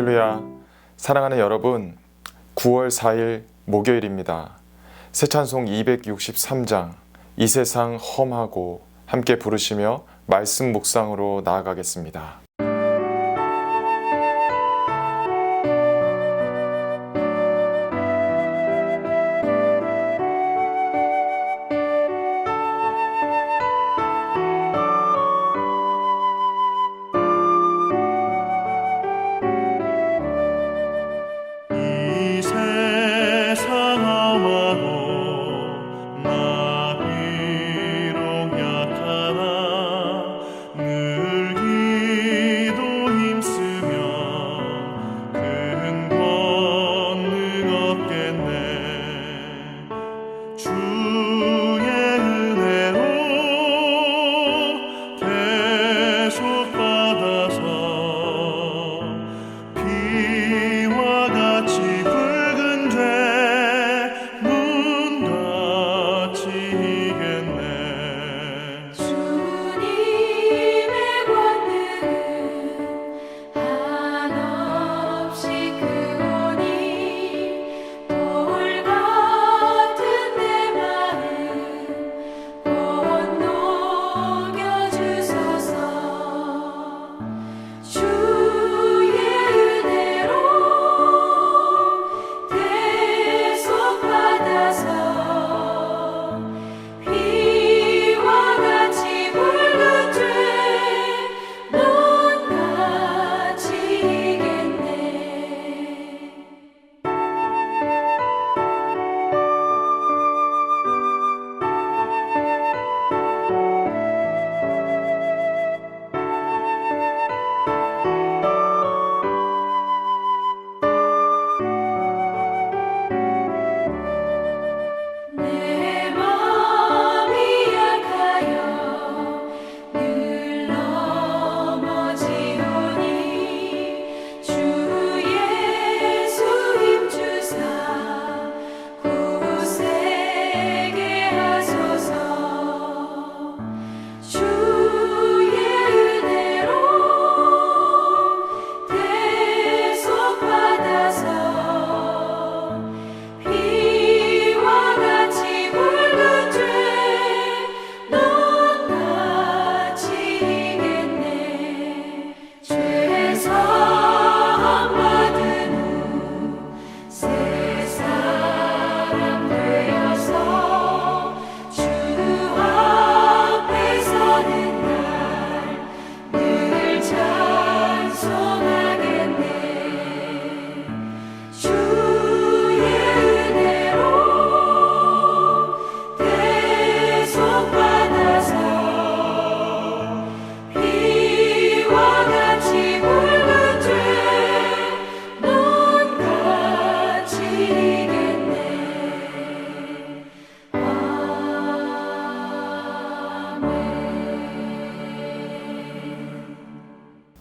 할렐루야. 사랑하는 여러분, 9월 4일 목요일입니다. 새 찬송 263장 이 세상 험하고 함께 부르시며 말씀 묵상으로 나아가겠습니다.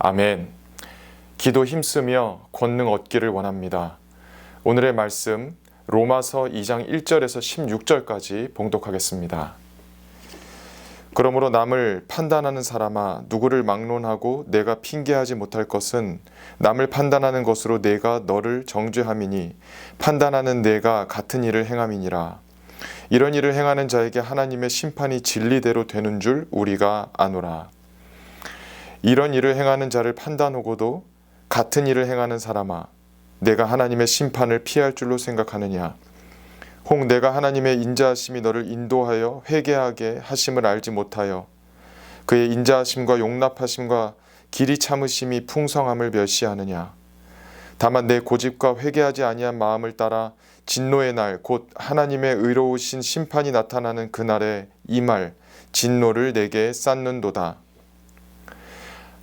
아멘. 기도 힘쓰며 권능 얻기를 원합니다. 오늘의 말씀 로마서 2장 1절에서 16절까지 봉독하겠습니다. 그러므로 남을 판단하는 사람아, 누구를 막론하고 내가 핑계하지 못할 것은 남을 판단하는 것으로 내가 너를 정죄함이니 판단하는 내가 같은 일을 행함이니라. 이런 일을 행하는 자에게 하나님의 심판이 진리대로 되는 줄 우리가 아노라. 이런 일을 행하는 자를 판단하고도 같은 일을 행하는 사람아, 내가 하나님의 심판을 피할 줄로 생각하느냐. 혹 내가 하나님의 인자하심이 너를 인도하여 회개하게 하심을 알지 못하여 그의 인자하심과 용납하심과 길이 참으심이 풍성함을 멸시하느냐. 다만 내 고집과 회개하지 아니한 마음을 따라 진노의 날 곧 하나님의 의로우신 심판이 나타나는 그날에 이 말 진노를 내게 쌓는도다.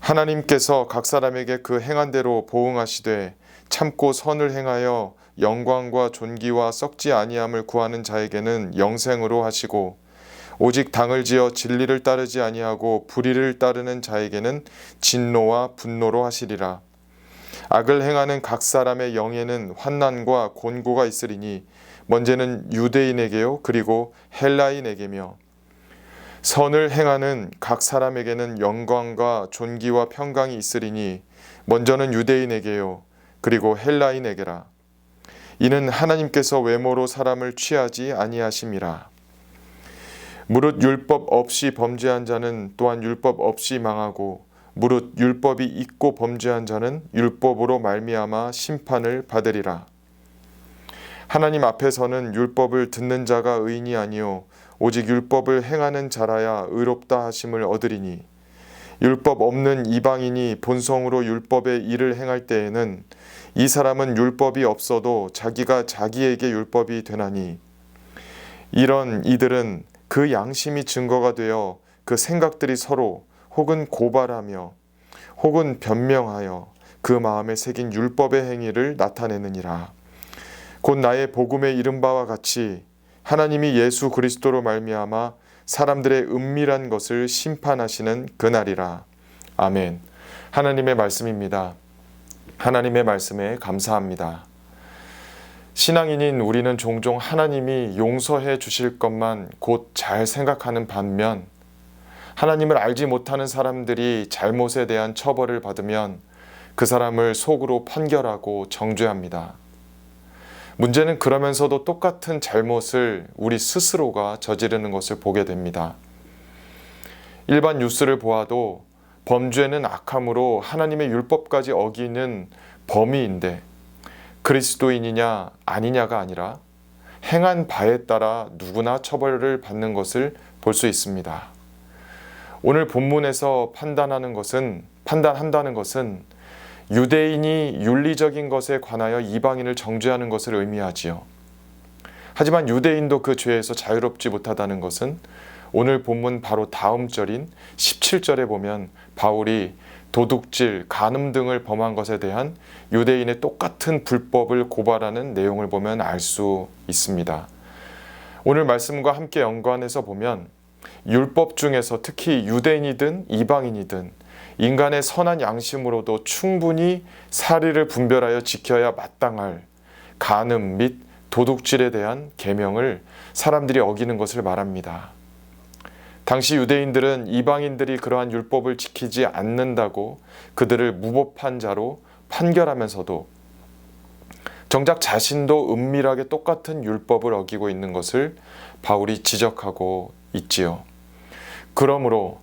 하나님께서 각 사람에게 그 행한 대로 보응하시되 참고 선을 행하여 영광과 존귀와 썩지 아니함을 구하는 자에게는 영생으로 하시고 오직 당을 지어 진리를 따르지 아니하고 불의를 따르는 자에게는 진노와 분노로 하시리라. 악을 행하는 각 사람의 영에는 환난과 곤고가 있으리니 먼저는 유대인에게요 그리고 헬라인에게며 선을 행하는 각 사람에게는 영광과 존귀와 평강이 있으리니 먼저는 유대인에게요 그리고 헬라인에게라. 이는 하나님께서 외모로 사람을 취하지 아니하심이라. 무릇 율법 없이 범죄한 자는 또한 율법 없이 망하고 무릇 율법이 있고 범죄한 자는 율법으로 말미암아 심판을 받으리라. 하나님 앞에서는 율법을 듣는 자가 의인이 아니요 오직 율법을 행하는 자라야 의롭다 하심을 얻으리니 율법 없는 이방인이 본성으로 율법의 일을 행할 때에는 이 사람은 율법이 없어도 자기가 자기에게 율법이 되나니 이런 이들은 그 양심이 증거가 되어 그 생각들이 서로 혹은 고발하며 혹은 변명하여 그 마음에 새긴 율법의 행위를 나타내느니라. 곧 나의 복음에 이른 바와 같이 하나님이 예수 그리스도로 말미암아 사람들의 은밀한 것을 심판하시는 그날이라. 아멘. 하나님의 말씀입니다. 하나님의 말씀에 감사합니다. 신앙인인 우리는 종종 하나님이 용서해 주실 것만 곧 잘 생각하는 반면 하나님을 알지 못하는 사람들이 잘못에 대한 처벌을 받으면 그 사람을 속으로 판결하고 정죄합니다. 문제는 그러면서도 똑같은 잘못을 우리 스스로가 저지르는 것을 보게 됩니다. 일반 뉴스를 보아도 범죄는 악함으로 하나님의 율법까지 어기는 범위인데 그리스도인이냐 아니냐가 아니라 행한 바에 따라 누구나 처벌을 받는 것을 볼 수 있습니다. 오늘 본문에서 판단한다는 것은 유대인이 윤리적인 것에 관하여 이방인을 정죄하는 것을 의미하지요. 하지만 유대인도 그 죄에서 자유롭지 못하다는 것은 오늘 본문 바로 다음 절인 17절에 보면 바울이 도둑질, 간음 등을 범한 것에 대한 유대인의 똑같은 불법을 고발하는 내용을 보면 알 수 있습니다. 오늘 말씀과 함께 연관해서 보면 율법 중에서 특히 유대인이든 이방인이든 인간의 선한 양심으로도 충분히 사리를 분별하여 지켜야 마땅할 간음 및 도둑질에 대한 계명을 사람들이 어기는 것을 말합니다. 당시 유대인들은 이방인들이 그러한 율법을 지키지 않는다고 그들을 무법한 자로 판결하면서도 정작 자신도 은밀하게 똑같은 율법을 어기고 있는 것을 바울이 지적하고 있지요. 그러므로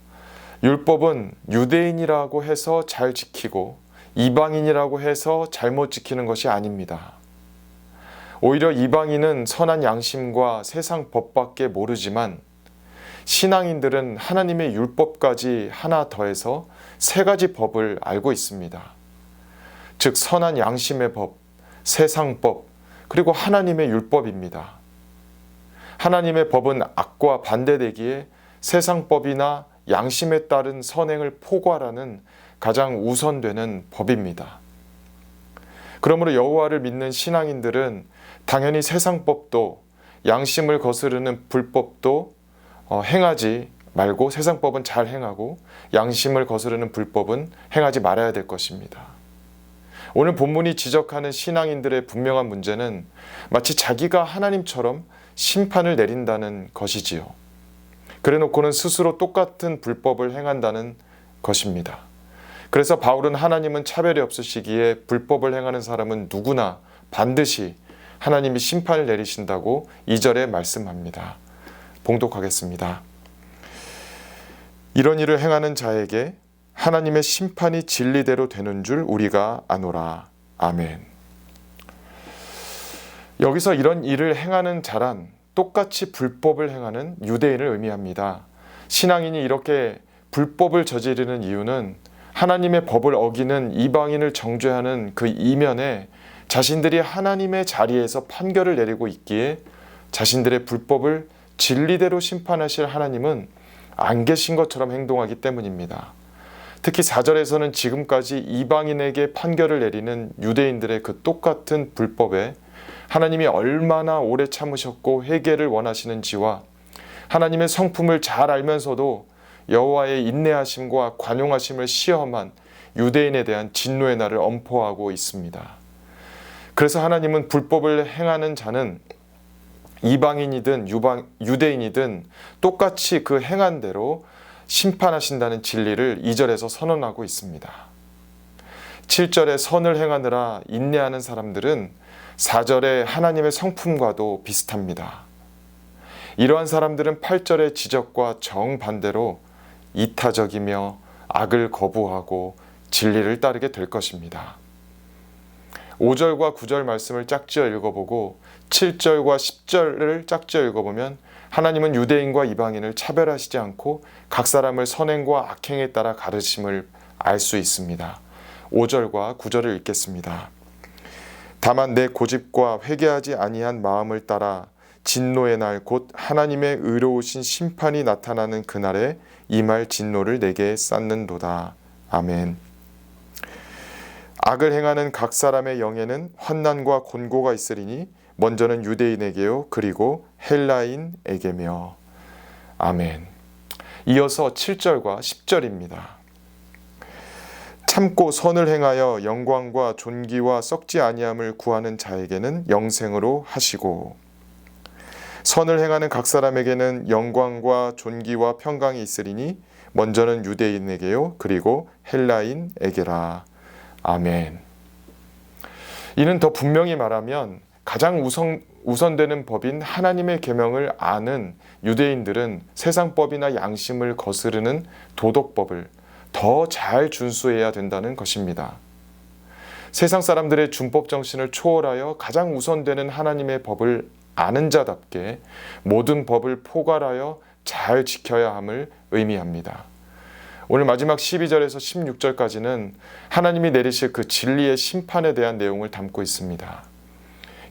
율법은 유대인이라고 해서 잘 지키고 이방인이라고 해서 잘못 지키는 것이 아닙니다. 오히려 이방인은 선한 양심과 세상 법밖에 모르지만 신앙인들은 하나님의 율법까지 하나 더해서 3가지 법을 알고 있습니다. 즉 선한 양심의 법, 세상법, 그리고 하나님의 율법입니다. 하나님의 법은 악과 반대되기에 세상법이나 양심에 따른 선행을 포괄하는 가장 우선되는 법입니다. 그러므로 여호와를 믿는 신앙인들은 당연히 세상법도 양심을 거스르는 불법도 행하지 말고 세상법은 잘 행하고 양심을 거스르는 불법은 행하지 말아야 될 것입니다. 오늘 본문이 지적하는 신앙인들의 분명한 문제는 마치 자기가 하나님처럼 심판을 내린다는 것이지요. 그래놓고는 스스로 똑같은 불법을 행한다는 것입니다. 그래서 바울은 하나님은 차별이 없으시기에 불법을 행하는 사람은 누구나 반드시 하나님이 심판을 내리신다고 2절에 말씀합니다. 봉독하겠습니다. 이런 일을 행하는 자에게 하나님의 심판이 진리대로 되는 줄 우리가 아노라. 아멘. 여기서 이런 일을 행하는 자란 똑같이 불법을 행하는 유대인을 의미합니다. 신앙인이 이렇게 불법을 저지르는 이유는 하나님의 법을 어기는 이방인을 정죄하는 그 이면에 자신들이 하나님의 자리에서 판결을 내리고 있기에 자신들의 불법을 진리대로 심판하실 하나님은 안 계신 것처럼 행동하기 때문입니다. 특히 4절에서는 지금까지 이방인에게 판결을 내리는 유대인들의 그 똑같은 불법에 하나님이 얼마나 오래 참으셨고 회개를 원하시는지와 하나님의 성품을 잘 알면서도 여호와의 인내하심과 관용하심을 시험한 유대인에 대한 진노의 날을 엄포하고 있습니다. 그래서 하나님은 불법을 행하는 자는 이방인이든 유대인이든 똑같이 그 행한 대로 심판하신다는 진리를 2절에서 선언하고 있습니다. 7절에 선을 행하느라 인내하는 사람들은 4절에 하나님의 성품과도 비슷합니다. 이러한 사람들은 8절의 지적과 정반대로 이타적이며 악을 거부하고 진리를 따르게 될 것입니다. 5절과 9절 말씀을 짝지어 읽어보고 7절과 10절을 짝지어 읽어보면 하나님은 유대인과 이방인을 차별하시지 않고 각 사람을 선행과 악행에 따라 가르침을 알 수 있습니다. 5절과 9절을 읽겠습니다. 다만 내 고집과 회개하지 아니한 마음을 따라 진노의 날 곧 하나님의 의로우신 심판이 나타나는 그날에 임할 진노를 내게 쌓는도다. 아멘. 악을 행하는 각 사람의 영에는 환난과 곤고가 있으리니 먼저는 유대인에게요 그리고 헬라인에게며. 아멘. 이어서 7절과 10절입니다. 참고 선을 행하여 영광과 존귀와 썩지 아니함을 구하는 자에게는 영생으로 하시고 선을 행하는 각 사람에게는 영광과 존귀와 평강이 있으리니 먼저는 유대인에게요 그리고 헬라인에게라. 아멘. 이는 더 분명히 말하면 가장 우선되는 법인 하나님의 계명을 아는 유대인들은 세상법이나 양심을 거스르는 도덕법을 더 잘 준수해야 된다는 것입니다. 세상 사람들의 준법 정신을 초월하여 가장 우선되는 하나님의 법을 아는 자답게 모든 법을 포괄하여 잘 지켜야 함을 의미합니다. 오늘 마지막 12절에서 16절까지는 하나님이 내리실 그 진리의 심판에 대한 내용을 담고 있습니다.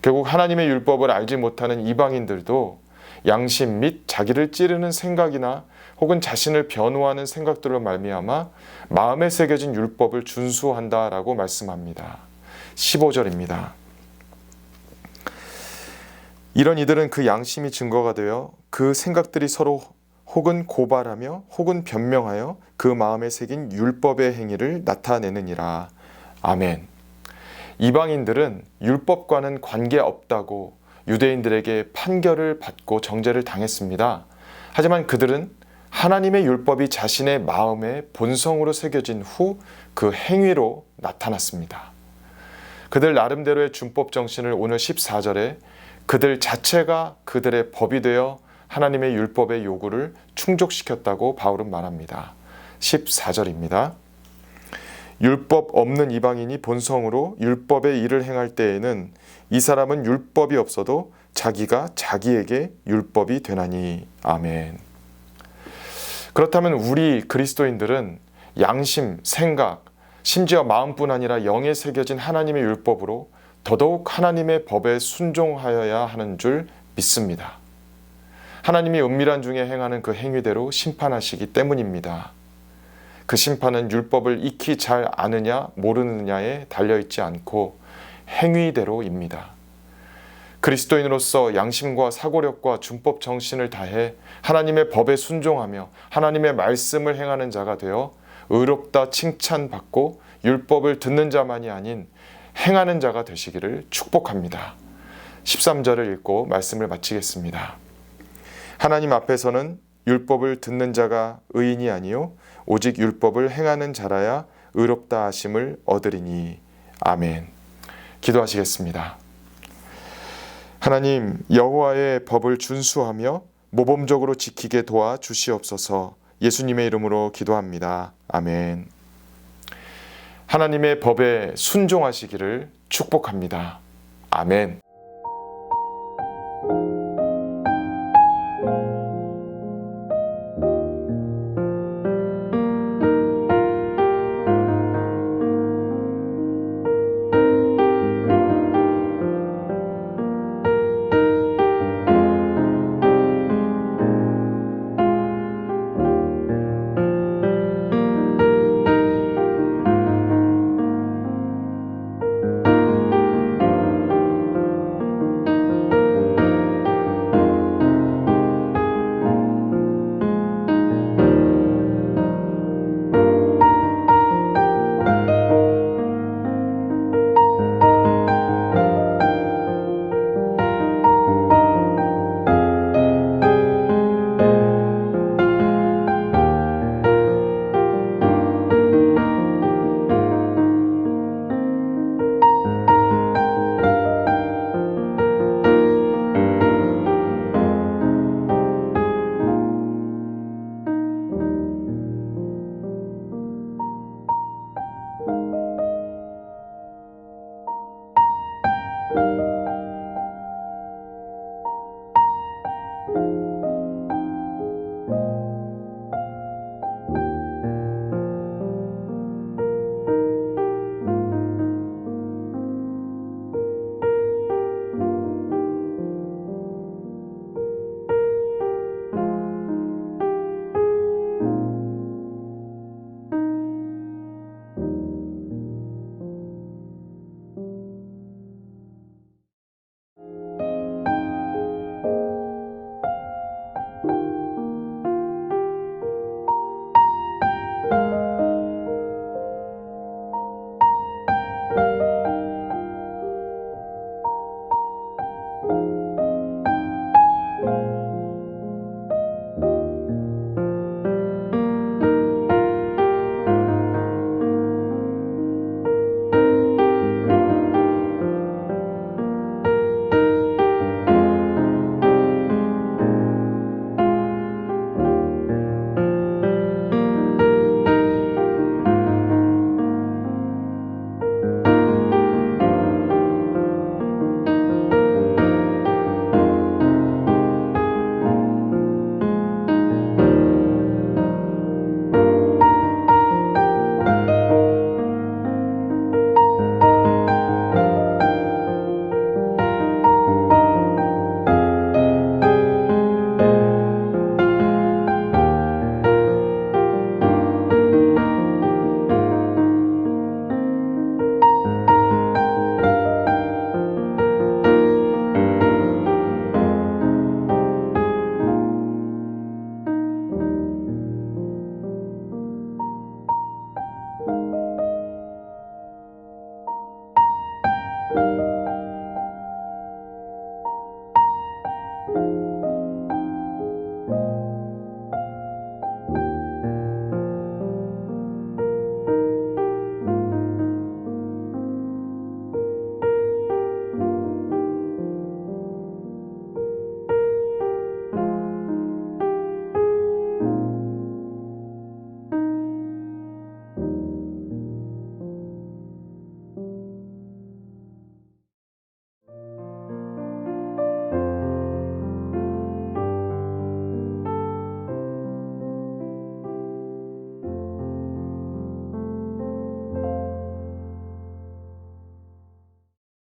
결국 하나님의 율법을 알지 못하는 이방인들도 양심 및 자기를 찌르는 생각이나 혹은 자신을 변호하는 생각들로 말미암아 마음에 새겨진 율법을 준수한다라고 말씀합니다. 15절입니다. 이런 이들은 그 양심이 증거가 되어 그 생각들이 서로 혹은 고발하며 혹은 변명하여 그 마음에 새긴 율법의 행위를 나타내느니라. 아멘. 이방인들은 율법과는 관계없다고 유대인들에게 판결을 받고 정죄를 당했습니다. 하지만 그들은 하나님의 율법이 자신의 마음에 본성으로 새겨진 후 그 행위로 나타났습니다. 그들 나름대로의 준법 정신을 오늘 14절에 그들 자체가 그들의 법이 되어 하나님의 율법의 요구를 충족시켰다고 바울은 말합니다. 14절입니다. 율법 없는 이방인이 본성으로 율법의 일을 행할 때에는 이 사람은 율법이 없어도 자기가 자기에게 율법이 되나니. 아멘. 그렇다면 우리 그리스도인들은 양심, 생각, 심지어 마음뿐 아니라 영에 새겨진 하나님의 율법으로 더더욱 하나님의 법에 순종하여야 하는 줄 믿습니다. 하나님이 은밀한 중에 행하는 그 행위대로 심판하시기 때문입니다. 그 심판은 율법을 익히 잘 아느냐 모르느냐에 달려있지 않고 행위대로입니다. 그리스도인으로서 양심과 사고력과 준법 정신을 다해 하나님의 법에 순종하며 하나님의 말씀을 행하는 자가 되어 의롭다 칭찬받고 율법을 듣는 자만이 아닌 행하는 자가 되시기를 축복합니다. 13절을 읽고 말씀을 마치겠습니다. 하나님 앞에서는 율법을 듣는 자가 의인이 아니요 오직 율법을 행하는 자라야 의롭다 하심을 얻으리니. 아멘. 기도하시겠습니다. 하나님, 여호와의 법을 준수하며 모범적으로 지키게 도와 주시옵소서. 예수님의 이름으로 기도합니다. 아멘. 하나님의 법에 순종하시기를 축복합니다. 아멘.